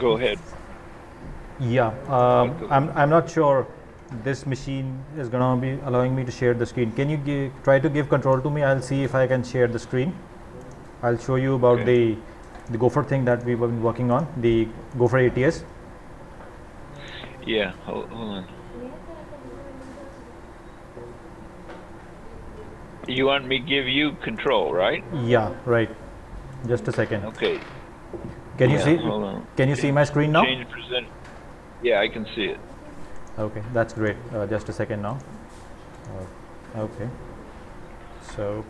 Go ahead. Yeah, I'm not sure this machine is gonna be allowing me to share the screen. Can you try to give control to me? I'll see if I can share the screen. I'll show you about Okay. the Gopher thing that we've been working on, the Gopher ATS. Yeah, hold on. You want me to give you control, right? Yeah, right. Just a second. Okay. Can you Yeah, see? hold on. Can you see my screen now? Change present. Yeah, I can see it. Okay, that's great. Just a second now. Okay, so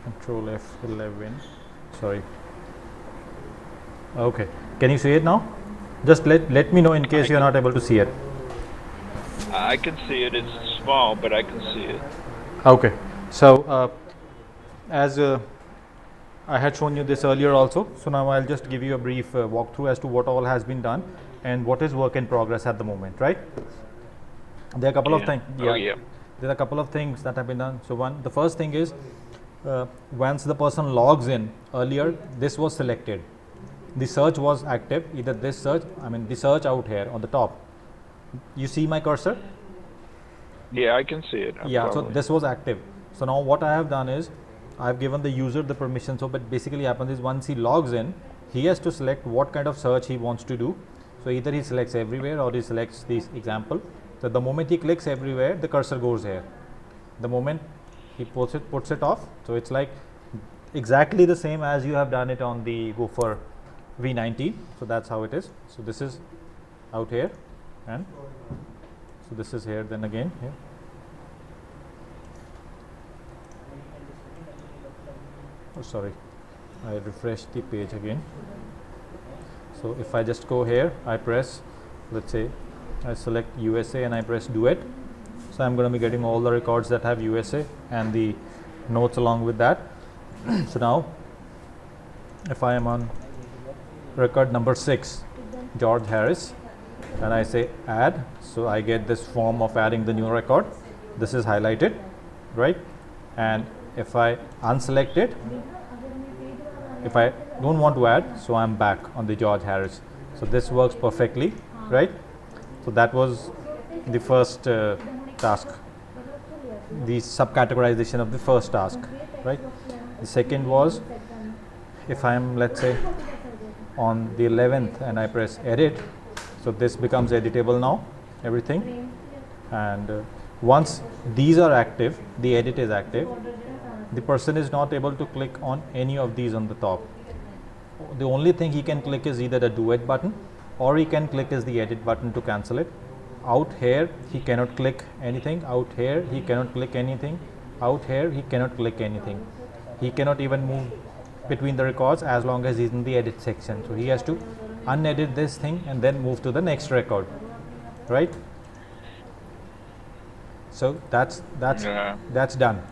Control F11. Sorry. Okay, can you see it now? Just let me know in case you're not able to see it. I can see it. It's small, but I can see it. Okay, so as I had shown you this earlier also, so now I'll just give you a brief walkthrough as to what all has been done and what is work in progress at the moment, right? There are a couple of things. Oh, yeah. There are a couple of things that have been done. So the first thing is once the person logs in, earlier this was selected, the search was active, either this search, the search out here on the top. You see my cursor? Yeah, I can see it. Yeah, so probably. this was active. So now what I have done is I've given the user the permission. So but basically happens is once he logs in, he has to select what kind of search he wants to do. So either he selects everywhere or he selects this example. So the moment he clicks everywhere, the cursor goes here. The moment he puts it off, so it's like exactly the same as you have done it on the Gopher V19. So that's how it is. So this is out here, and so this is here, then again here. Oh, sorry, I refresh the page again. So if I just go here, I press, let's say I select USA and I press duet. So I'm going to be getting all the records that have USA and the notes along with that. So now if I am on record number 6, George Harris, and I say add, so I get this form of adding the new record. This is highlighted, right? And if I unselect it, if I don't want to add, so I'm back on the George Harris. So this works perfectly, right? So that was the first task, the subcategorization of the first task, right? The second was, if I am, let's say, on the 11th and I press edit, so this becomes editable now, everything. And once these are active, the edit is active, the person is not able to click on any of these on the top. The only thing he can click is either the duet button, or he can click is the edit button to cancel it. Out here he cannot click anything, out here he cannot click anything, out here he cannot click anything. He cannot even move between the records as long as he's in the edit section. So he has to unedit this thing and then move to the next record, right? So that's done.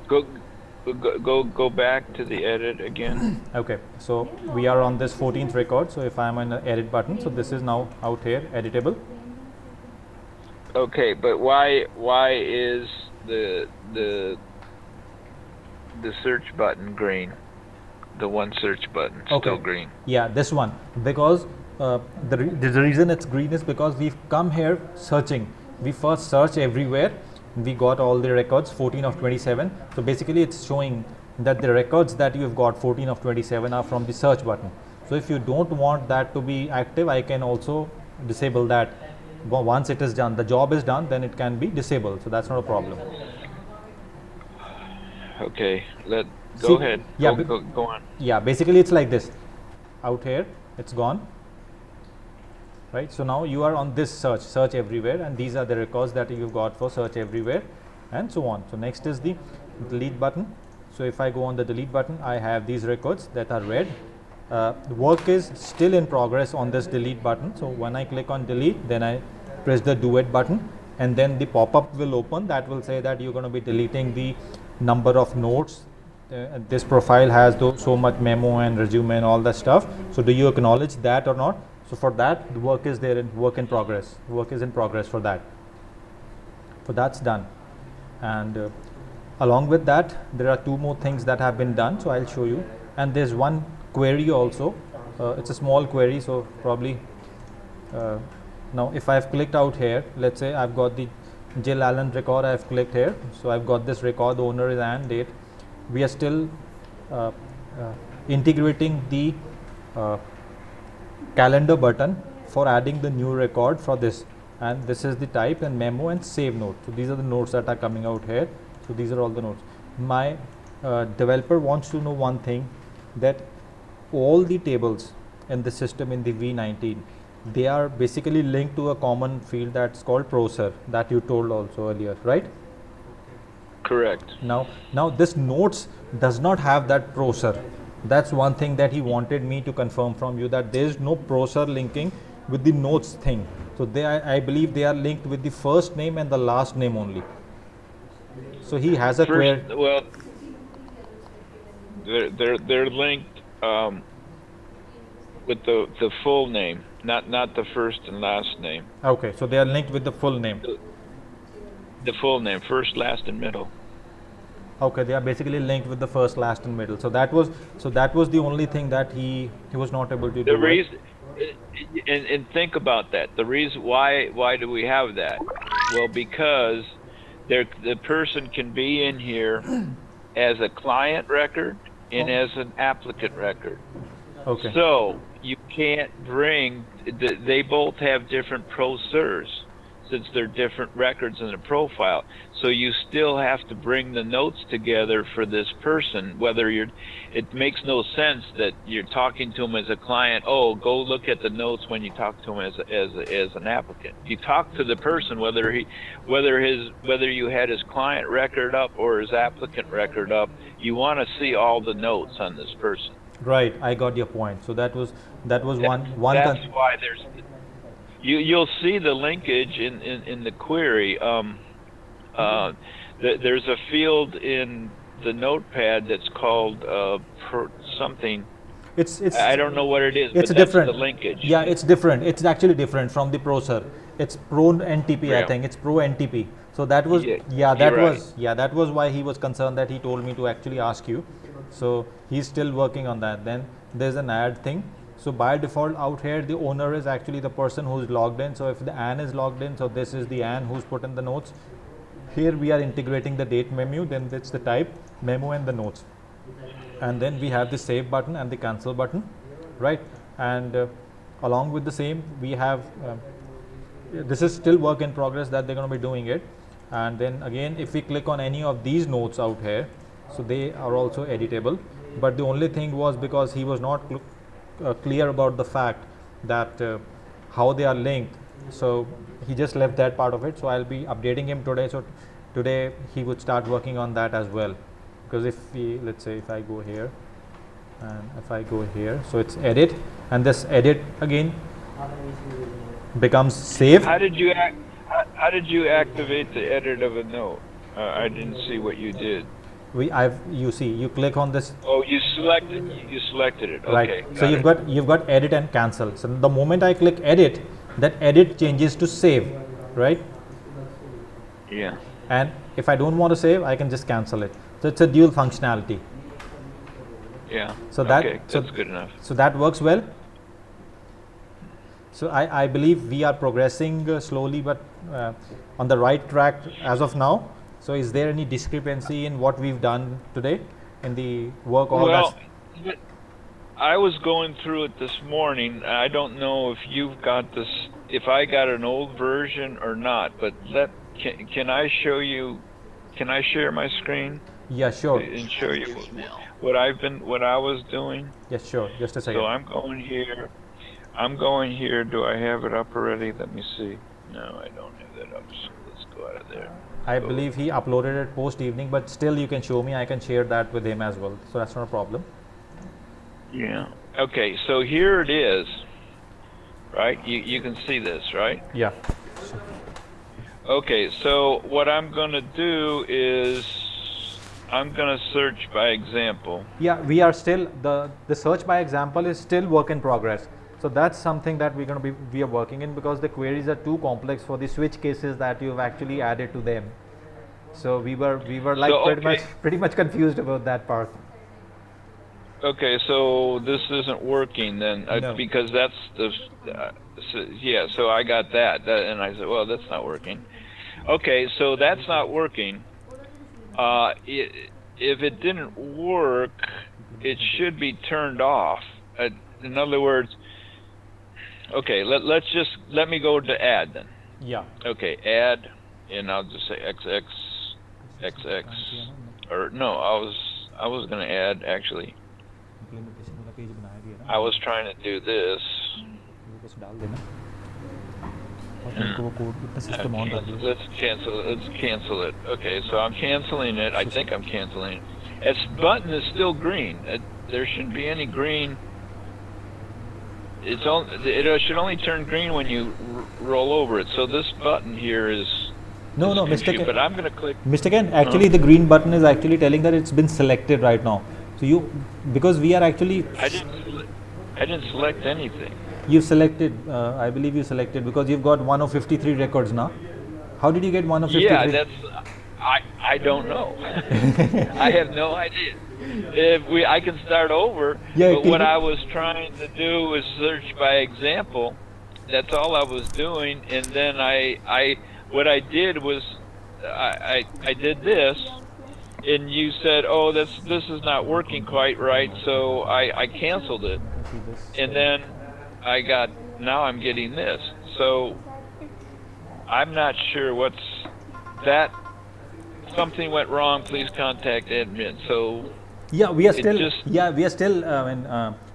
Go back to the edit again. Okay, so we are on this 14th record. So if I'm on the edit button, so this is now out here editable. Okay, but why is the search button green? The one search button still green. Yeah, this one, because the reason it's green is because we've come here searching. We first search everywhere. We got all the records, 14 of 27. So basically it's showing that the records that you've got 14 of 27 are from the search button. So if you don't want that to be active, I can also disable that. Once it is done, the job is done, then it can be disabled. So that's not a problem. Okay, go ahead. Yeah, go on. Yeah, basically it's like this. Out here, it's gone. Right, so now you are on this search everywhere, and these are the records that you've got for search everywhere, and so on. So next is the delete button. So if I go on the delete button, I have these records that are red. The work is still in progress on this delete button. So when I click on delete, then I press the duet button, and then the pop-up will open that will say that you're going to be deleting the number of notes this profile has so much memo and resume and all that stuff. So do you acknowledge that or not? So for that, the work is there in work in progress. Work is in progress for that. So that's done. And along with that, there are two more things that have been done. So I'll show you. And there's one query also. It's a small query, so probably now if I've clicked out here, let's say I've got the Jill Allen record, I've clicked here. So I've got this record, the owner is and date. We are still integrating the calendar button for adding the new record for this, and this is the type and memo and save note. So these are the notes that are coming out here. So these are all the notes. My developer wants to know one thing, that all the tables in the system in the V19, they are basically linked to a common field that's called Procer, that you told also earlier, right? Correct. Now this notes does not have that Procer. That's one thing that he wanted me to confirm from you, that there is no Procer linking with the notes thing. So they, I believe they are linked with the first name and the last name only. So he has a query. Well, they're linked with the full name, not the first and last name. Okay, so they are linked with the full name. The full name, first, last, and middle. Okay, they are basically linked with the first, last, and middle. So that was the only thing that he was not able to do. The reason, and think about that. The reason why do we have that? Well, because the person can be in here as a client record and as an applicant record. Okay. So you can't bring. They both have different Procers, since they're different records in the profile. So you still have to bring the notes together for this person, whether it makes no sense that you're talking to him as a client. Oh, go look at the notes when you talk to him as an applicant. You talk to the person, whether you had his client record up or his applicant record up, you want to see all the notes on this person. Right, I got your point. So that was one. That's why there's. You'll see the linkage in the query. There's a field in the notepad that's called something. It's I don't know what it is. It's but different. That's the linkage. Yeah, it's different. It's actually different from the Procer. It's Pro NTP. Yeah. I think it's Pro NTP. So that was that was why he was concerned, that he told me to actually ask you. So he's still working on that. Then there's an add thing. So by default out here, the owner is actually the person who's logged in. So if the Anne is logged in, so this is the Anne who's put in the notes. Here we are integrating the date menu, then it's the type, memo, and the notes. And then we have the save button and the cancel button, right? And along with the same, we have, this is still work in progress that they're going to be doing it. And then again, if we click on any of these notes out here, so they are also editable. But the only thing was, because he was not clear about the fact that how they are linked, so he just left that part of it. So I'll be updating him today. So today he would start working on that as well. Because if we, let's say if I go here and if I go here, so it's edit, and this edit again becomes save. How did you activate the edit of a note? I didn't see what you did. You see, you click on this. Oh, you selected it. Okay, right. So you've got edit and cancel. So the moment I click edit, that edit changes to save, right? Yeah. And if I don't want to save, I can just cancel it. So it's a dual functionality. Yeah. So that's good enough. So that works well. So I believe we are progressing slowly, but on the right track as of now. So is there any discrepancy in what we've done today in the work? I was going through it this morning. I don't know if you've got this, if I got an old version or not, but can I show you, can I share my screen? Yeah, sure. And show you what I was doing? Yes, sure. Just a second. So I'm going here. Do I have it up already? Let me see. No, I don't have that up. So let's go out of there. I believe he uploaded it post evening, but still you can show me. I can share that with him as well. So that's not a problem. Yeah. Okay. So here it is. Right. You can see this, right? Yeah. Okay. So what I'm going to do is I'm gonna search by example. Yeah, we are still the search by example is still work in progress. So that's something that we are working in, because the queries are too complex for the switch cases that you've actually added to them. So we were like So pretty much confused about that part. okay, so this isn't working then, No. because that's the yeah. So I got that, and I said, well, that's not working. Okay, so that's not working. If it didn't work, it should be turned off. In other words, okay, let me go to add then. Yeah. Okay, add, and I'll just say XX, or no, I was gonna add actually. I was trying to do this. Let's cancel it. Okay, so I'm canceling it. I think I'm canceling it. Its button is still green. There shouldn't be any green. It should only turn green when you roll over it. So this button here is No, Mr. But I'm gonna click. Mr. Ken, actually the green button is actually telling that it's been selected right now. So because we are actually. I didn't select anything. You selected, I believe you selected, because you've got 1 of 53 records now. How did you get 1 of 53? Yeah, I don't know. I have no idea. I can start over, but what I was trying to do was search by example. That's all I was doing, and then what I did was I did this, and you said, oh, this is not working quite right, so I canceled it, and then now I'm getting this. So I'm not sure what's that. Something went wrong. Please contact admin. So yeah, we are still.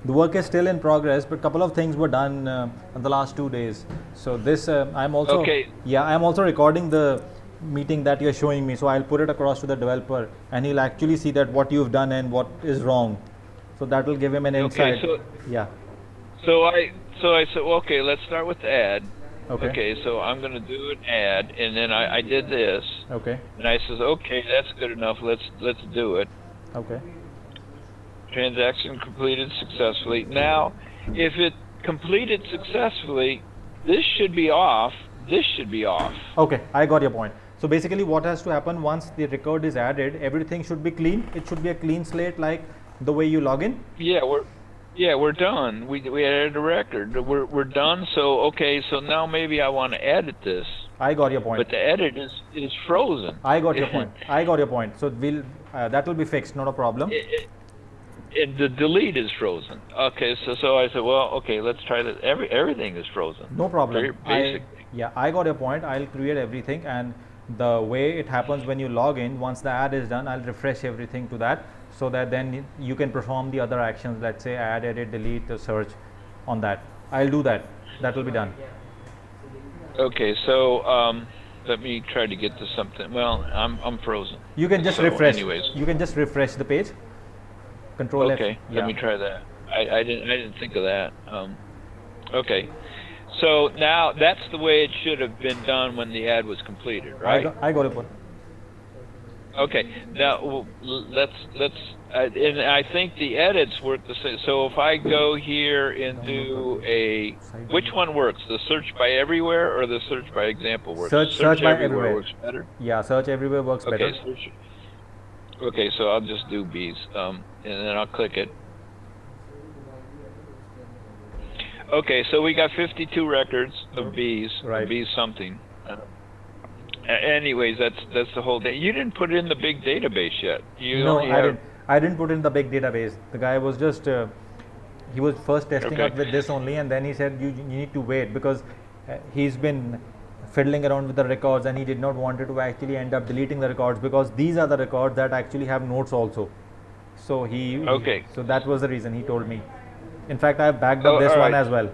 The work is still in progress, but a couple of things were done in the last 2 days. So this I'm also. Okay. Yeah, I'm also recording the meeting that you're showing me. So I'll put it across to the developer, and he'll actually see that what you've done and what is wrong. So that will give him an insight. So, yeah. So I said, well, okay, let's start with add. Okay. Okay, so I'm going to do an add, and then I did this. Okay. And I says, okay, that's good enough. Let's do it. Okay. Transaction completed successfully. Now, if it completed successfully, this should be off. This should be off. Okay, I got your point. So basically, what has to happen once the record is added? Everything should be clean. It should be a clean slate, like the way you log in. Yeah, we're done. We added a record. We're done. So okay, so now maybe I want to edit this. I got your point. But the edit is frozen. I got your point. I got your point. So that will be fixed. Not a problem. And the delete is frozen. Okay, so I said, well, okay, let's try that. Everything is frozen. No problem. Very basic. I got your point. I'll create everything, and the way it happens when you log in, once the add is done, I'll refresh everything to that, so that then you can perform the other actions. Let's say add, edit, delete, search on that. I'll do that. That will be done. Okay, so let me try to get to something. Well, I'm frozen. You can just refresh. Anyways. You can just refresh the page. Control F. Okay, let me try that. I didn't think of that. Okay, so now that's the way it should have been done when the ad was completed, right? I got it. Okay, now let's and I think the edits work the same. So if I go here and do which one works? The search by everywhere or the search by example works? Search by everywhere works better. Yeah, search everywhere works better. Okay, so I'll just do bees, and then I'll click it. Okay, so we got 52 records of bees, right. Bees something. Anyways, that's the whole day. You didn't put it in the big database yet. I didn't put in the big database. The guy was just he was first testing out with this only, and then he said you need to wait, because he's been fiddling around with the records, and he did not want to actually end up deleting the records, because these are the records that actually have notes also. So so that was the reason he told me. In fact, I have backed up this one as well.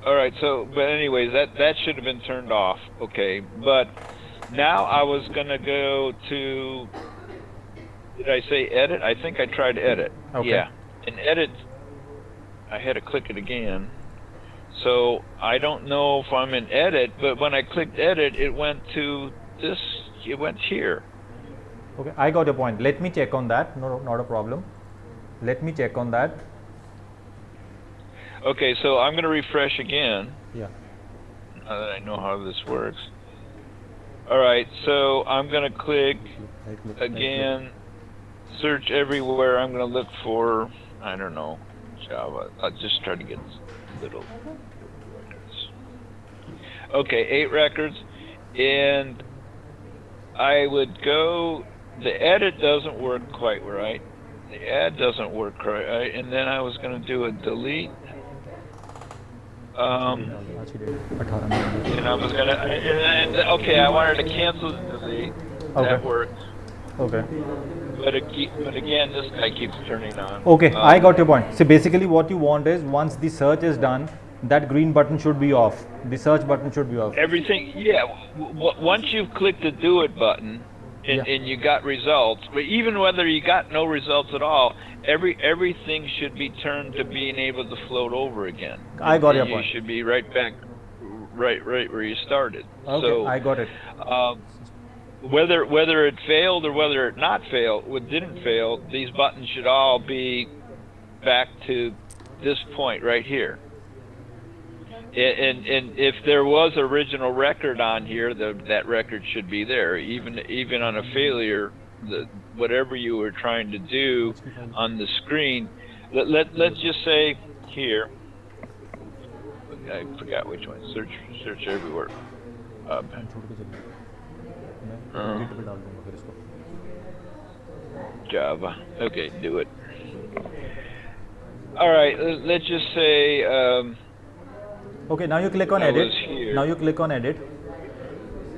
All right, so, but anyways, that should have been turned off, okay, but now I was going to go to, did I say edit? I think I tried edit. Okay. Yeah, in edit, I had to click it again, so I don't know if I'm in edit, but when I clicked edit, it went to this, it went here. Okay, I got your point. Let me check on that. No, not a problem. Let me check on that. Okay, so I'm going to refresh again. Yeah. Now that I know how this works. All right, so I'm going to click again, search everywhere. I'm going to look for, I don't know, Java. I'll just try to get little records. Okay, 8 records. And I would go, the edit doesn't work quite right. The add doesn't work quite right. And then I was going to do a delete. And I was gonna, okay, I wanted to cancel the delete. Okay. That worked. Okay. But again, this guy keeps turning on. Okay, I got your point. So basically, what you want is once the search is done, that green button should be off. The search button should be off. Everything, yeah. Once you've clicked the do it button and you got results, but even whether you got no results at all, everything should be turned to being able to float over again. I got your point. You should be right back, right where you started. Okay, so, I got it. Whether it failed or whether it didn't fail, these buttons should all be back to this point right here. And if there was original record on here, that record should be there. Even on a failure, whatever you were trying to do on the screen, let's just say here. I forgot which one. Search everywhere. Java. Okay, do it. All right. Let's just say. Okay, now you click on edit. Now you click on edit.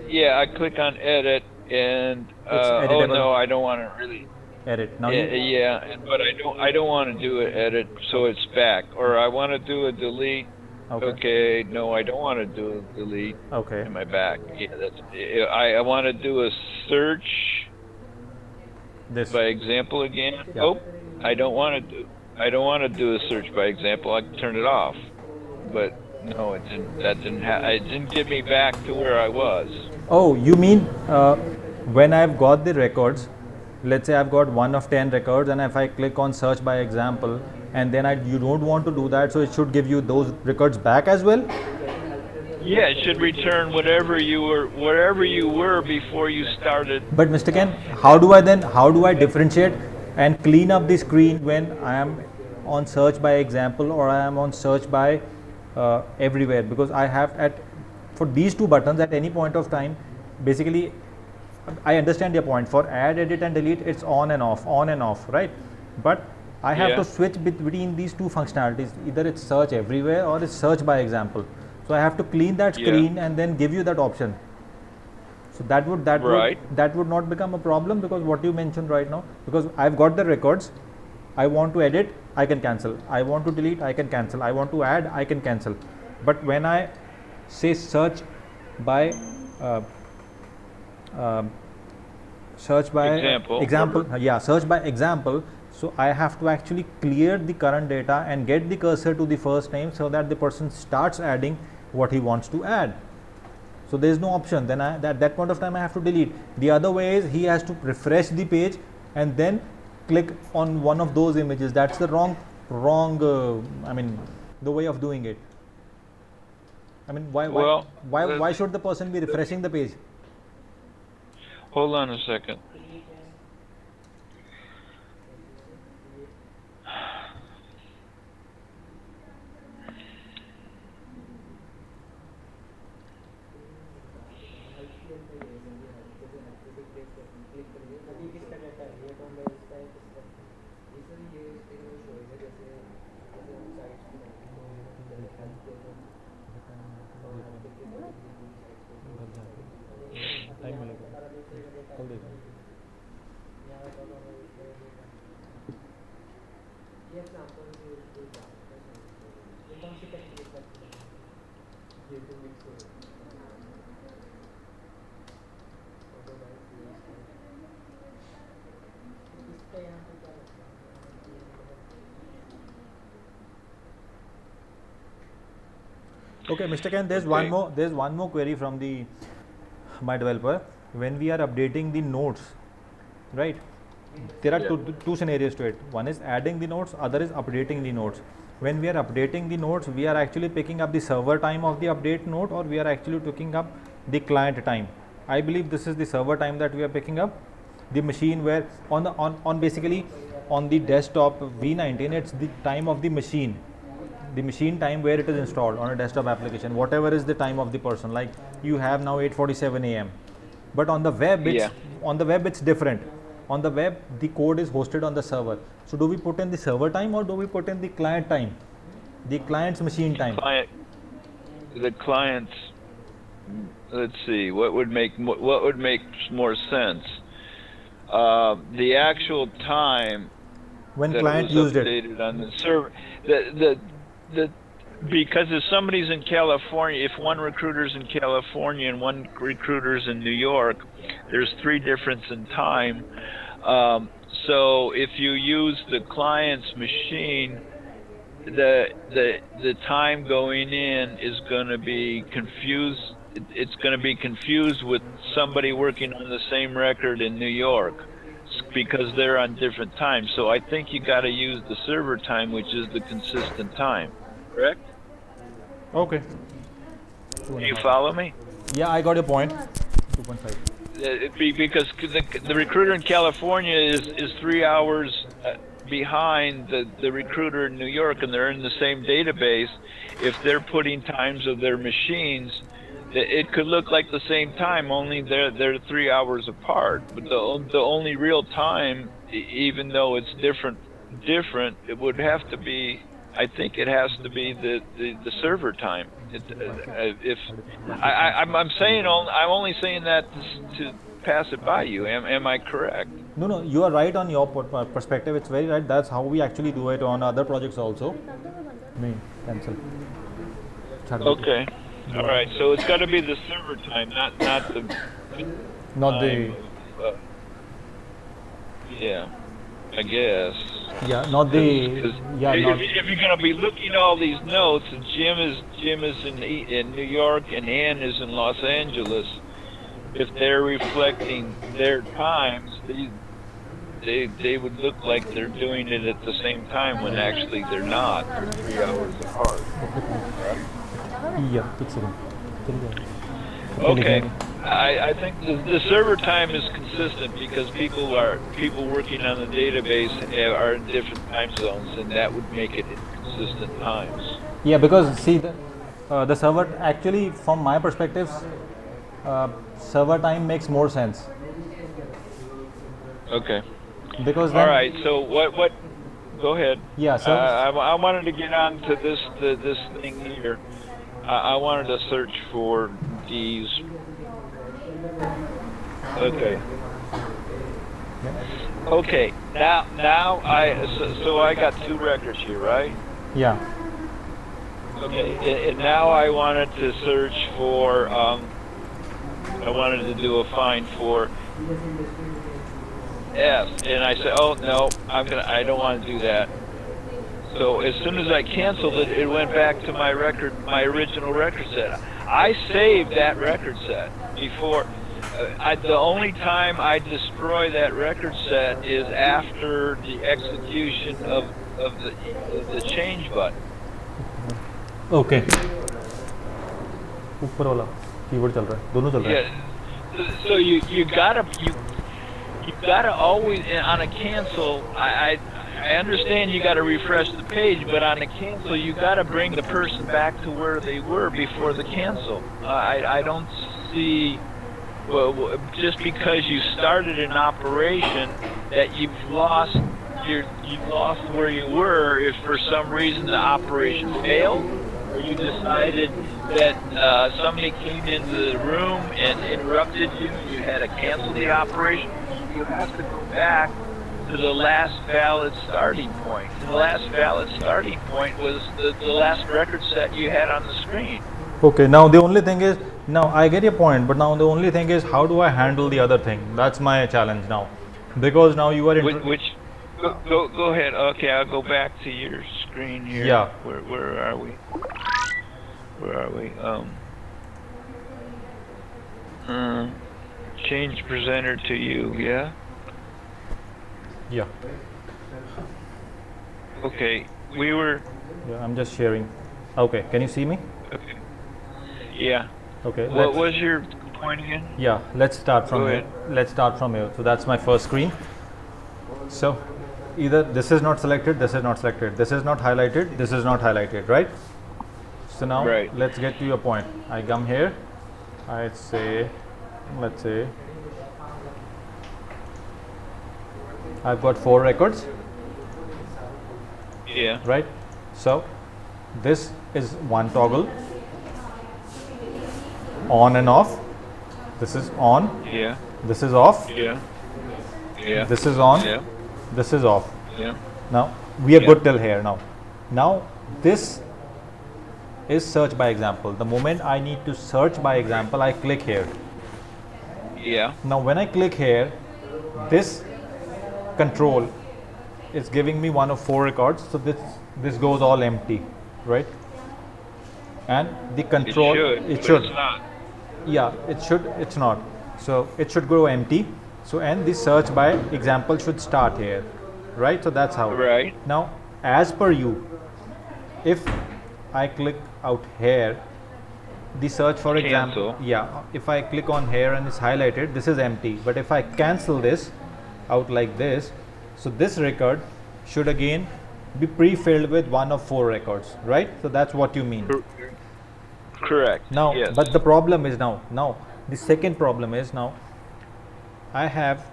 Yeah, I click on edit, and oh no, I don't want to really edit. Now yeah, but I don't want to do an edit, so it's back. Or I want to do a delete. Okay, no, I don't want to do a delete. Okay. Am I back? Yeah, that's. I want to do a search. This by example again. Yeah. Oh, I don't want to do a search by example. I can turn it off, but. No, it didn't. That didn't. It didn't get me back to where I was. Oh, you mean when I've got the records? Let's say I've got 1 of 10 records, and if I click on search by example, and then you don't want to do that, so it should give you those records back as well. Yeah, it should return wherever you were before you started. But Mr. Ken, how do I differentiate and clean up the screen when I am on search by example or I am on search by everywhere? Because I have for these two buttons at any point of time, basically I understand your point. For add, edit and delete, it's on and off, right? But I have to switch between these two functionalities. Either it's search everywhere or it's search by example. So I have to clean that screen and then give you that option. So that would not become a problem, because what you mentioned right now, because I've got the records, I want to edit, I can cancel. I want to delete, I can cancel. I want to add, I can cancel. But when I say search by example, search by example, so I have to actually clear the current data and get the cursor to the first name so that the person starts adding what he wants to add. So there is no option. Then at that point of time I have to delete. The other way is he has to refresh the page and then click on one of those images. That's the wrong the way of doing it. Why should the person be refreshing the page? Hold on a second. Okay, Mr. Ken, there's one more query from my developer. When we are updating the notes, right? There are Yeah. two scenarios to it. One is adding the nodes, other is updating the nodes. When we are updating the nodes, we are actually picking up the server time of the update node, or we are actually picking up the client time. I believe this is the server time that we are picking up. The machine where on basically on the desktop V19, it's the time of the machine time where it is installed on a desktop application, whatever is the time of the person. Like you have now 8:47 a.m. But on the web, it's different. On the web, the code is hosted on the server. So do we put in the server time, or do we put in the client time, the client's machine time? The client's. Let's see. What would make more sense? The actual time when that client it was used updated on the server. The because if somebody's in California, if one recruiter's in California and one recruiter's in New York, there's 3 differences in time. So if you use the client's machine, the time going in is going to be confused. It's going to be confused with somebody working on the same record in New York, because they're on different times. So I think you got to use the server time, which is the consistent time. Correct? Okay. Do you follow me? Yeah, I got your point. 2.5. Because the recruiter in California is 3 hours behind the recruiter in New York, and they're in the same database. If they're putting times of their machines, it could look like the same time, only they're 3 hours apart. But the only real time, even though it's different, it would have to be. I think it has to be the server time. I'm saying I'm only saying that to pass it by you. Am I correct? No, you are right on your perspective. It's very right. That's how we actually do it on other projects also. Me cancel. Okay. All right. So it's got to be the server time, not the. Not the. Yeah, I guess. Yeah, not the. Yeah, if you're going to be looking at all these notes, and Jim is in New York and Ann is in Los Angeles. If they're reflecting their times, they would look like they're doing it at the same time when actually they're not. They're 3 hours apart. Yeah, fix it. Okay. I think the server time is consistent because people working on the database are in different time zones, and that would make it consistent times. Yeah, because see the server actually, from my perspective, server time makes more sense. Okay. Because all right. So what? Go ahead. Yeah. So I wanted to get on to this thing here. I wanted to search for these. Okay. Okay. Now I got 2 records here, right? Yeah. Okay. And now I wanted to search for. I wanted to do a find for F, and I said, "Oh no, I don't want to do that." So as soon as I canceled it, it went back to my original record set. I saved that record set before. The only time I destroy that record set is after the execution of the change button. Okay. ऊपर वाला keyword चल रहा है, दोनों चल रहा है. Yeah. So you gotta always on a cancel. I understand you got to refresh the page, but on a cancel, you got to bring the person back to where they were before the cancel. I don't see, well, just because you started an operation that you've lost where you were if for some reason the operation failed, or you decided that somebody came into the room and interrupted you. You had to cancel the operation. You have to go back to the last valid starting point. And the last valid starting point was the last record set you had on the screen. Okay, now the only thing is, now I get your point, but now the only thing is, how do I handle the other thing? That's my challenge now, because now you are go ahead. Okay, I'll go back to your screen here. Yeah. Where are we? Where are we? Change presenter to you. Yeah. Yeah. Okay, we were. Yeah, I'm just sharing. Okay, can you see me? Okay. Yeah. Okay. What was your point again? Yeah, let's start from Go here. ahead. Let's start from here. So that's my first screen. So either this is not selected, this is not selected, this is not highlighted, this is not highlighted, right? So now Right. let's get to your point. I come here, I'd say, let's say, I've got 4 records, Yeah. right? So this is one toggle, on and off. This is on, Yeah. this is off, Yeah. Yeah. this is on, Yeah. this is off. Yeah. Now we are Yeah. good till here. Now this is search by example. The moment I need to search by example, I click here. Yeah. Now when I click here, this control is giving me one of 4 records. So this goes all empty, right? And the control It should. But it's not. yeah, it should, it's not. So it should go empty. So and the search by example should start here, right? So that's how. Right. Now as per you, if I click out here, the search for example, Cancel. yeah, if I click on here and it's highlighted, this is empty. But if I cancel this out like this, so this record should again be pre-filled with one of 4 records, right? So that's what you mean. Correct. Now, Yes. but the problem is now the second problem is now I have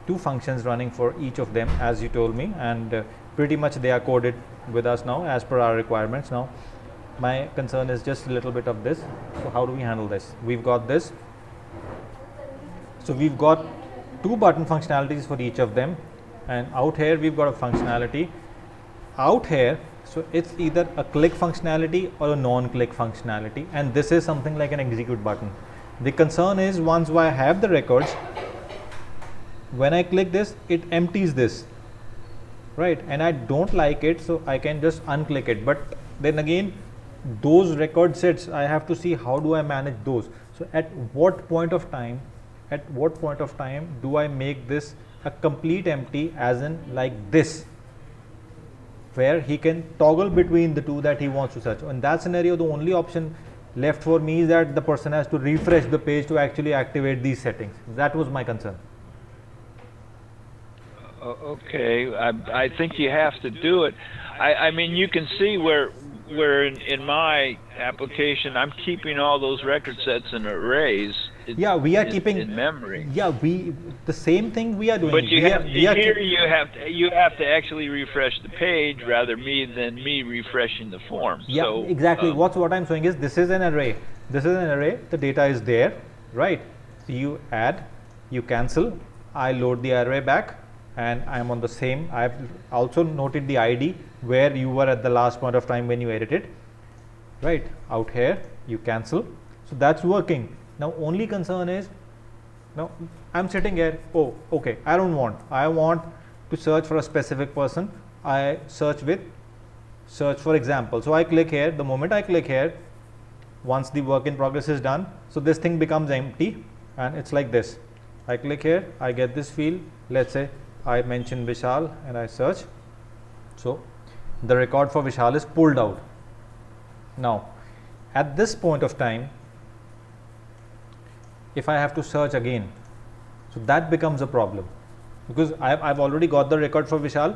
2 functions running for each of them, as you told me, and pretty much they are coded with us now as per our requirements. Now my concern is just a little bit of this. So how do we handle this? We've got this. So we've got 2 button functionalities for each of them, and out here we've got a functionality out here. So it's either a click functionality or a non-click functionality, and this is something like an execute button. The concern is once I have the records, when I click this, it empties this, right? And I don't like it, so I can just unclick it. But then again, those record sets, I have to see how do I manage those. So at what point of time do I make this a complete empty, as in like this, where he can toggle between the 2 that he wants to search. In that scenario, the only option left for me is that the person has to refresh the page to actually activate these settings. That was my concern. Okay. I think you have to do it. I mean, you can see where in my application I'm keeping all those record sets in arrays. Yeah, we are keeping in memory. Yeah, the same thing we are doing. But you have to actually refresh the page rather than me refreshing the form. Yeah, so, exactly. What I'm saying is this is an array. This is an array. The data is there, right? So you add, you cancel. I load the array back, and I'm on the same. I've also noted the ID where you were at the last point of time when you edited, right? Out here, you cancel. So that's working. Now only concern is, now I'm sitting here, oh okay, I want to search for a specific person. I search for example. So I click here. The moment I click here, once the work in progress is done, so this thing becomes empty, and it's like this. I click here, I get this field. Let's say I mention Vishal and I search. So the record for Vishal is pulled out. Now at this point of time, if I have to search again, so that becomes a problem, because I've already got the record for Vishal,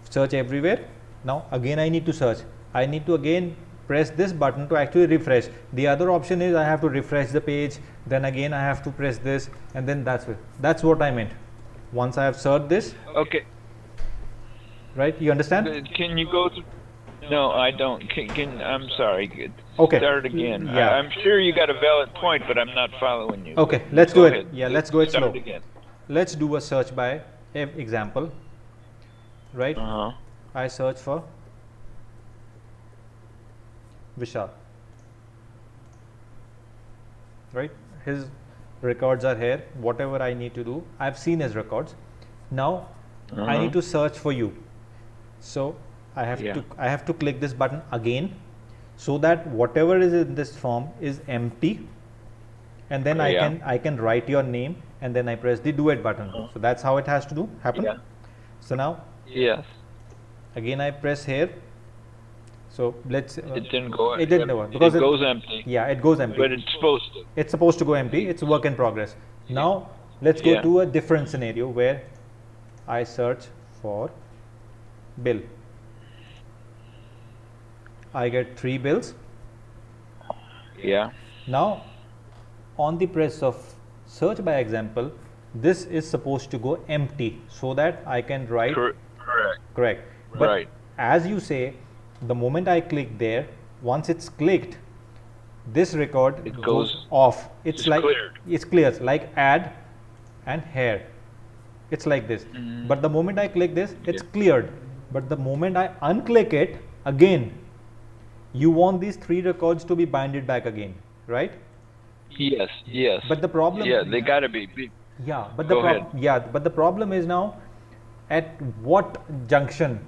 search everywhere. Now again I need to search. I need to again press this button to actually refresh. The other option is I have to refresh the page, then again I have to press this, and then that's what I meant. Once I have searched this, okay. Right? You understand? Can you go to? No, I don't. I'm sorry. Okay. Start again. Yeah. I'm sure you got a valid point, but I'm not following you. Okay, let's do it. Ahead. Yeah, let's go it slow. Start again. Let's do a search by example, right? I search for Vishal, right? His records are here. Whatever I need to do, I've seen his records. Now I need to search for you. So I have to click this button again, so that whatever is in this form is empty, and then I can write your name, and then I press the duet button. So that's how it has to happen. Yeah. So now Yes. again I press here. So let's. It didn't go. It didn't work because it goes empty. Yeah, it goes empty. But it's supposed to. It's supposed to go empty. It's a work in progress. Now let's go to a different scenario where I search for bill. I get 3 bills. Yeah. Now on the press of search by example, this is supposed to go empty so that I can write. Correct. But right. As you say, the moment I click there, once it's clicked, this record goes off. It's like cleared. It's clears like add and here. It's like this. But the moment I click this, it's cleared. But the moment I unclick it again, you want these 3 records to be binded back again, right? Yes. Yes. But the problem. Yeah, they got to be. Yeah, but Go the problem is now, at what junction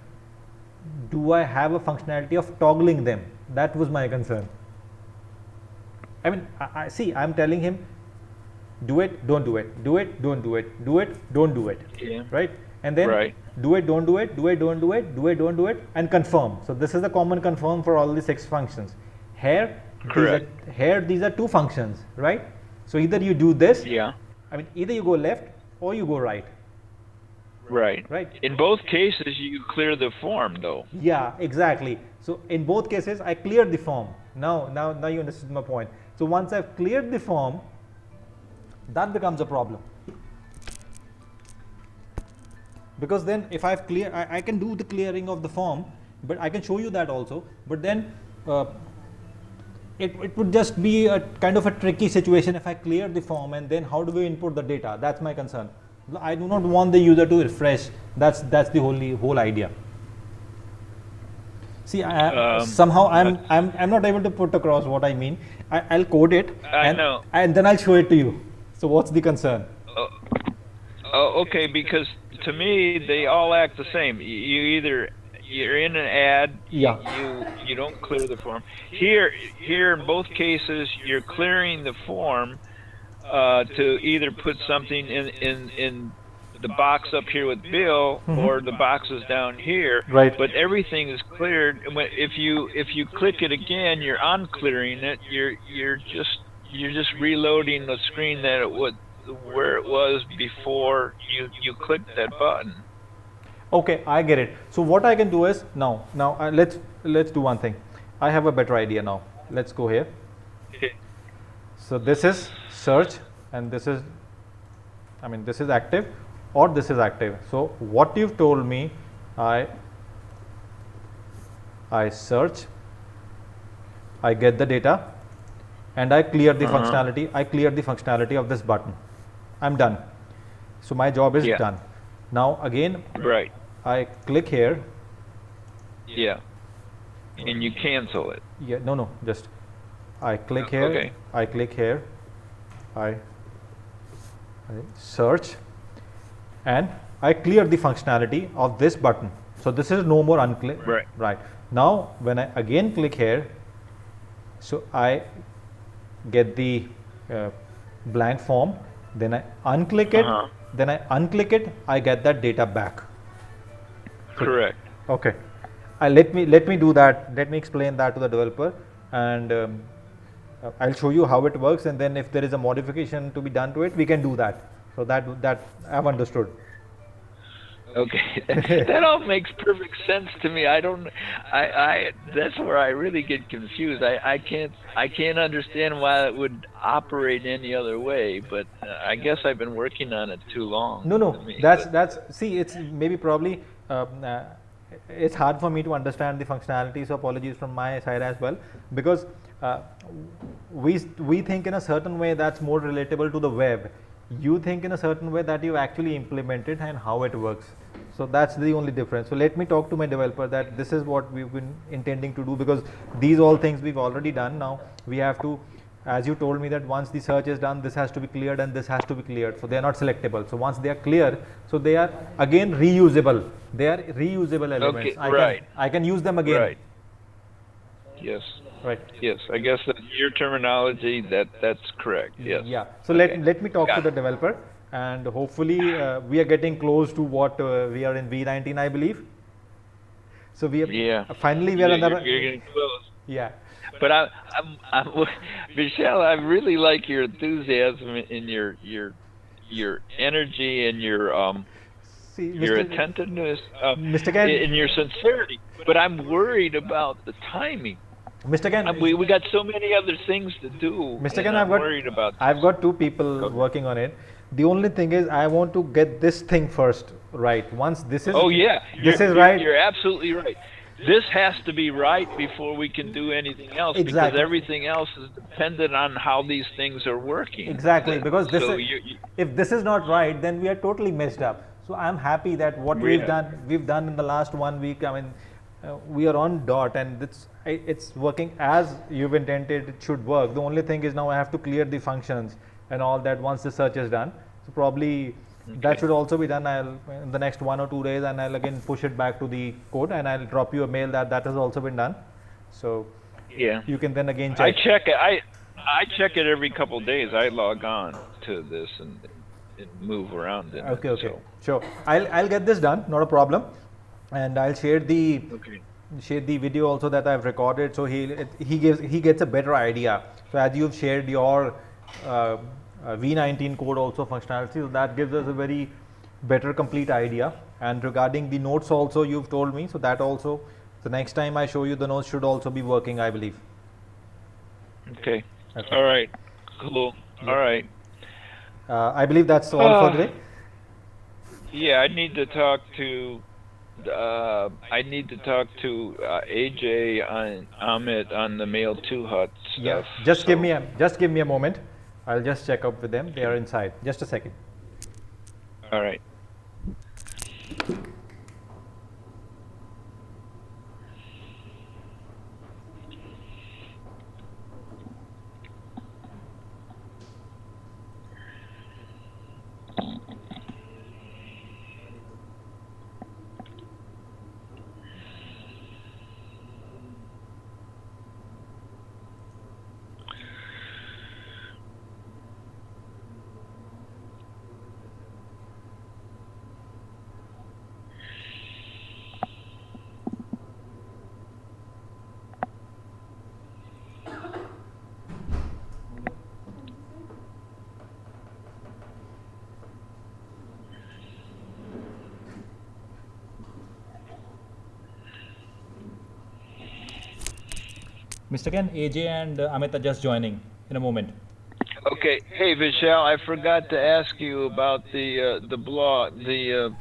do I have a functionality of toggling them? That was my concern. I mean, I see, I'm telling him, do it, don't do it, do it, don't do it, do it, don't do it, right? And then do it, don't do it, do it, don't do it, do it, don't do it, and confirm. So this is the common confirm for all the 6 functions. Here, these are 2 functions, right? So either you do this, I mean, either you go left or you go right. Right. In both cases, you clear the form, though. Yeah, exactly. So in both cases, I cleared the form. Now you understood my point. So once I've cleared the form, that becomes a problem. Because then if I've cleared, I can do the clearing of the form, but I can show you that also. But then it would just be a kind of a tricky situation if I clear the form and then how do we input the data? That's my concern. I do not want the user to refresh. That's the whole idea. See, somehow I'm not able to put across what I mean. I'll code it and then I'll show it to you. So what's the concern? Okay, because to me they all act the same. You're in an ad. You don't clear the form. Here in both cases you're clearing the form to either put something in the box up here with Bill or the boxes down here. Right. But everything is cleared. If you click it again, you're unclearing it. You're just reloading the screen where it was before you clicked that button. Okay, I get it. So what I can do is now let's do one thing. I have a better idea now. Let's go here. Okay. So this is search and this is active or this is active. So what you've told me, I search, I get the data and I clear the functionality. I clear the functionality of this button. I'm done. So my job is done. Now again, I click here. Yeah. And you cancel it. Yeah, no, just I click here. Okay. I click here. I search and I clear the functionality of this button. So this is no more unclick. Right. Now when I again click here, so I get the blank form, then I unclick it, then I unclick it, I get that data back. Correct. Okay. Let me do that. Let me explain that to the developer, and I'll show you how it works. And then if there is a modification to be done to it, we can do that. So that I've understood. Okay, that all makes perfect sense to me. That's where I really get confused. I can't understand why it would operate any other way. But I guess I've been working on it too long. No. That's see. It's maybe probably. It's hard for me to understand the functionality, so apologies from my side as well, because we think in a certain way that's more relatable to the web. You think in a certain way that you actually implemented and how it works. So that's the only difference. So let me talk to my developer that this is what we've been intending to do, because these all things we've already done. Now we have to, as you told me, that once the search is done, this has to be cleared and this has to be cleared. So they are not selectable. So once they are clear, so they are again reusable. They are reusable elements. Okay, I can use them again. Right. Yes. Right. Yes. I guess that your terminology, that's correct. Yes. Yeah. So let me talk to the developer and hopefully we are getting close to what we are in V19, I believe. So we have, finally we are on the you're getting close. yeah. But Michelle, I really like your enthusiasm and your energy and your Mr. attentiveness Mr. Ken, and your sincerity. But I'm worried about the timing. Mr. Ken, we got so many other things to do. Mr. Ken, I'm worried about this. I've got 2 people working on it. The only thing is I want to get this thing first right. Once this is this is right. You're absolutely right. This has to be right before we can do anything else. Exactly. Because everything else is dependent on how these things are working. Exactly, because this so if this is not right, then we are totally messed up. So I'm happy that what we've done in the last 1 week. I mean, we are on dot, and it's working as you've intended it should work. The only thing is now I have to clear the functions and all that once the search is done. So probably that should also be done. I'll in the next 1 or 2 days, and I'll again push it back to the code, and I'll drop you a mail that has also been done. So you can then again check. I check it. I check it every couple of days. I log on to this and move around in okay, it, so. Sure. I'll get this done, not a problem, and I'll share the video also that I've recorded, so he gets a better idea. So as you've shared your V19 code also functionality, so that gives us a very better complete idea. And regarding the notes also, you've told me, so that also the next time I show you the notes should also be working, I believe. Okay. All right. Cool. All right. I believe that's all for today. Yeah, I need to talk to AJ and Amit on the Mail 2 Hut stuff. Yeah, just give me a moment. I'll just check up with them. They are inside. Just a second. All right. Mr. Ken, AJ and Amit are just joining in a moment. Okay. Hey, Vishal, I forgot to ask you about the blog, the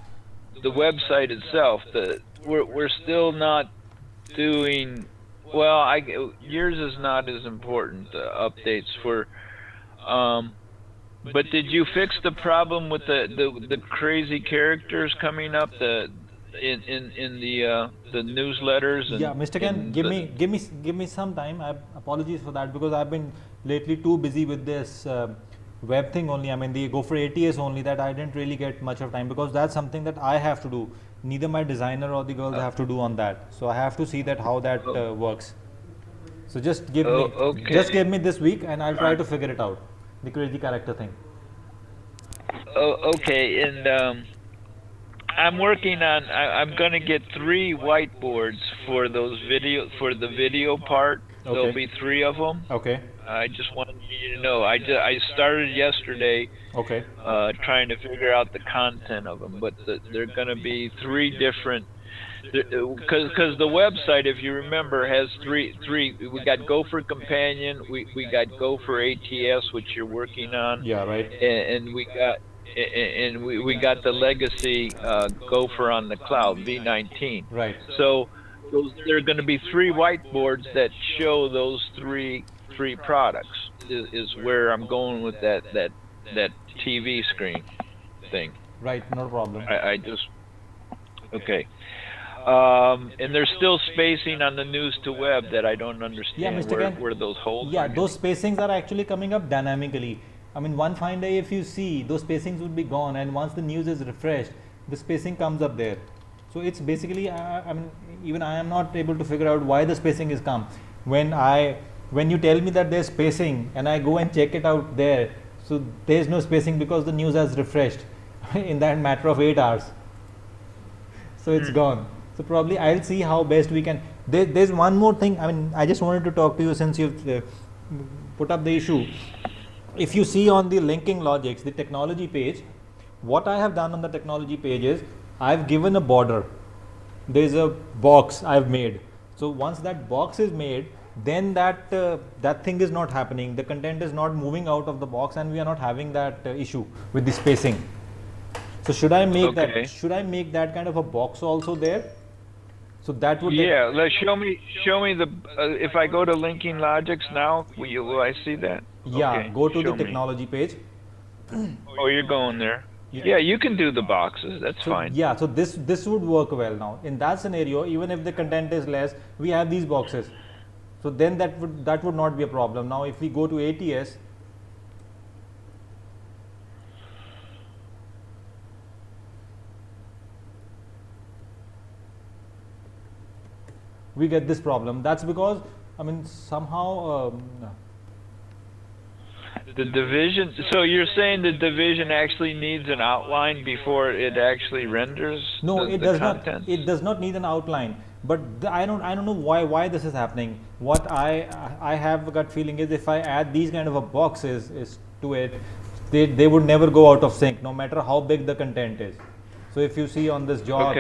website itself. We're still not doing well. Yours is not as important. Updates for. But did you fix the problem with the crazy characters coming up? In the newsletters. Yeah, Mr. Ken, give me some time. Apologies for that, because I've been lately too busy with this web thing only. I mean, the go for ATS only, that I didn't really get much of time, because that's something that I have to do. Neither my designer or the girls have to do on that. So I have to see that how that works. So just give me this week, and I'll try to figure it out. The crazy character thing. Oh, okay, and I'm working on. I'm going to get 3 whiteboards for the video part. Okay. There'll be 3 of them. Okay. I just wanted you to know. I started yesterday. Okay. Trying to figure out the content of them, but they're going to be 3 different. Because the website, if you remember, has three. We got Gopher Companion. We got Gopher ATS, which you're working on. Yeah. Right. And we got. And we got the legacy Gopher on the cloud V19. Right. So there are going to be 3 whiteboards that show those three products. Is where I'm going with that TV screen thing. Right. No problem. I just okay. And there's still spacing on the news to web that I don't understand. Yeah, Mr. Where those holes. Yeah, those spacings are actually coming up dynamically. I mean, one fine day, if you see, those spacings would be gone, and once the news is refreshed, the spacing comes up there. So it's basically, I mean, even I am not able to figure out why the spacing is come. When you tell me that there's spacing and I go and check it out there, So there is no spacing because the news has refreshed in that matter of 8 hours. So it's gone. So probably I'll see how best we can. There's one more thing. I mean, I just wanted to talk to you since you've put up the issue. If you see on the linking logics, the technology page, what I have done on the technology page is I've given a border. There's a box I've made. So once that box is made, then that thing is not happening. The content is not moving out of the box, and we are not having that issue with the spacing. So should I make that? Should I make that kind of a box also there? So that would show me the if I go to linking logics now, will I see that? Yeah, okay, go to the technology page. Oh, you're going there. Yeah, you can do the boxes. That's fine. Yeah, so this would work well now. In that scenario, even if the content is less, we have these boxes. So then that would not be a problem. Now if we go to ATS, we get this problem. That's because, I mean, somehow the division. So you're saying the division actually needs an outline before it actually renders? No, it does not. It does not need an outline. But I don't know why this is happening. What I have a gut feeling is if I add these kind of a boxes to it, they would never go out of sync, no matter how big the content is. So if you see on this job,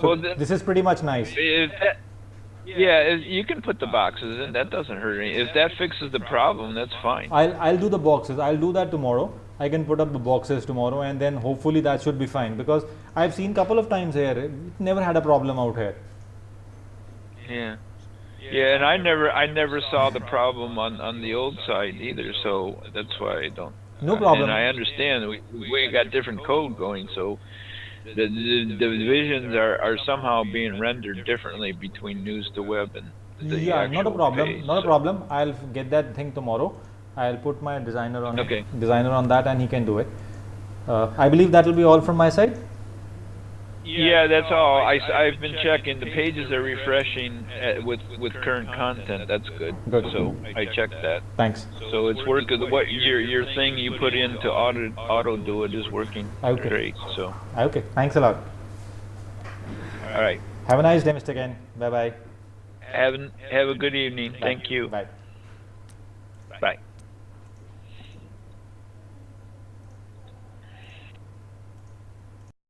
so this is pretty much nice. You can put the boxes in. That doesn't hurt any. If that fixes the problem, that's fine. I'll do the boxes. I'll do that tomorrow. I can put up the boxes tomorrow, and then hopefully that should be fine, because I've seen couple of times here, it never had a problem out here. Yeah, and I never saw the problem on the old side either, so that's why I don't. No problem. And I understand we got different code going, so the divisions are somehow being rendered differently between news to web and the actual not a problem. page, Not a problem. I'll get that thing tomorrow. I'll put my designer on that, and he can do it. I believe that will be all from my side. Yeah, that's all. I've been checking. The pages are refreshing with current content. That's good. So I checked that. Thanks. So it's working. What your thing you put in to auto do it is working great. So okay. Thanks a lot. All right. Have a nice day, Mr. Ken. Bye bye. Have a good evening. Thank you. Bye. Bye.